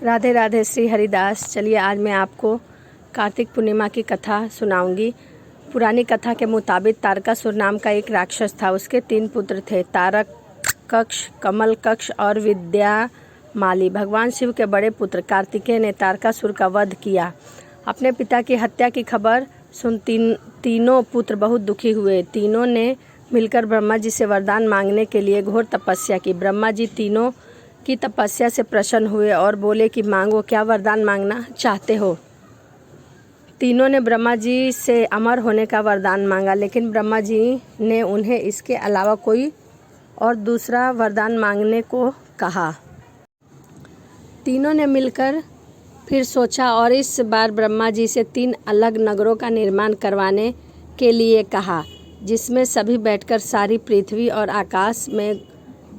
राधे राधे श्री हरिदास। चलिए आज मैं आपको कार्तिक पूर्णिमा की कथा सुनाऊंगी। पुरानी कथा के मुताबिक तारकासुर नाम का एक राक्षस था। उसके 3 पुत्र थे, तारक कक्ष, कमल कक्ष और विद्यामाली। भगवान शिव के बड़े पुत्र कार्तिकेय ने तारकासुर का वध किया। अपने पिता की हत्या की खबर सुन तीनों पुत्र बहुत दुखी हुए। तीनों ने मिलकर ब्रह्मा जी से वरदान मांगने के लिए घोर तपस्या की। ब्रह्मा जी तीनों की तपस्या से प्रसन्न हुए और बोले कि मांगो, क्या वरदान मांगना चाहते हो। तीनों ने ब्रह्मा जी से अमर होने का वरदान मांगा, लेकिन ब्रह्मा जी ने उन्हें इसके अलावा कोई और दूसरा वरदान मांगने को कहा। तीनों ने मिलकर फिर सोचा और इस बार ब्रह्मा जी से 3 अलग नगरों का निर्माण करवाने के लिए कहा, जिसमें सभी बैठकर सारी पृथ्वी और आकाश में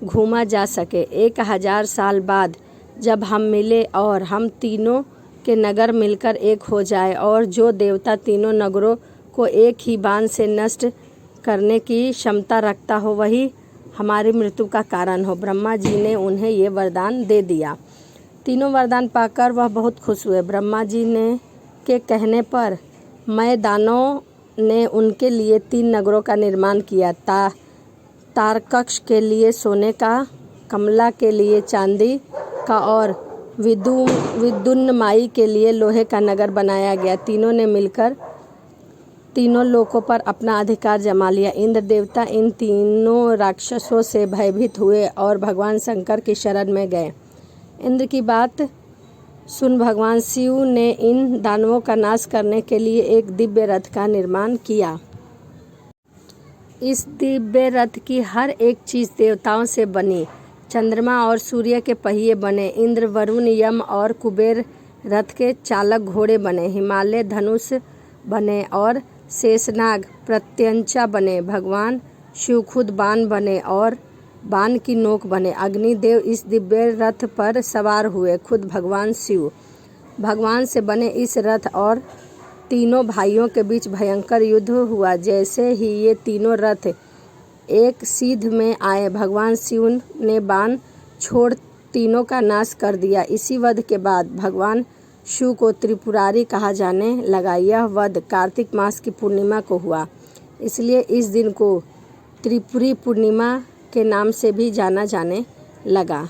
घूमा जा सके। 1000 साल बाद जब हम मिले और हम तीनों के नगर मिलकर एक हो जाए और जो देवता तीनों नगरों को एक ही बाण से नष्ट करने की क्षमता रखता हो, वही हमारी मृत्यु का कारण हो। ब्रह्मा जी ने उन्हें ये वरदान दे दिया। तीनों वरदान पाकर वह बहुत खुश हुए। ब्रह्मा जी ने के कहने पर मैं दानों ने उनके लिए 3 नगरों का निर्माण किया। तारकक्ष के लिए सोने का, कमला के लिए चांदी का और विद्युन्माई के लिए लोहे का नगर बनाया गया। तीनों ने मिलकर तीनों लोकों पर अपना अधिकार जमा लिया। इंद्र देवता इन तीनों राक्षसों से भयभीत हुए और भगवान शंकर की शरण में गए। इंद्र की बात सुन भगवान शिव ने इन दानवों का नाश करने के लिए एक दिव्य रथ का निर्माण किया। इस दिव्य रथ की हर एक चीज देवताओं से बनी। चंद्रमा और सूर्य के पहिए बने। इंद्र, वरुण, यम और कुबेर रथ के चालक घोड़े बने। हिमालय धनुष बने और शेषनाग प्रत्यंचा बने। भगवान शिव खुद बाण बने और बाण की नोक बने। अग्निदेव इस दिव्य रथ पर सवार हुए, खुद भगवान शिव। भगवान से बने इस रथ और तीनों भाइयों के बीच भयंकर युद्ध हुआ। जैसे ही ये तीनों रथ एक सीध में आए, भगवान शिव ने बाण छोड़ तीनों का नाश कर दिया। इसी वध के बाद भगवान शिव को त्रिपुरारी कहा जाने लगा। यह वध कार्तिक मास की पूर्णिमा को हुआ, इसलिए इस दिन को त्रिपुरी पूर्णिमा के नाम से भी जाना जाने लगा।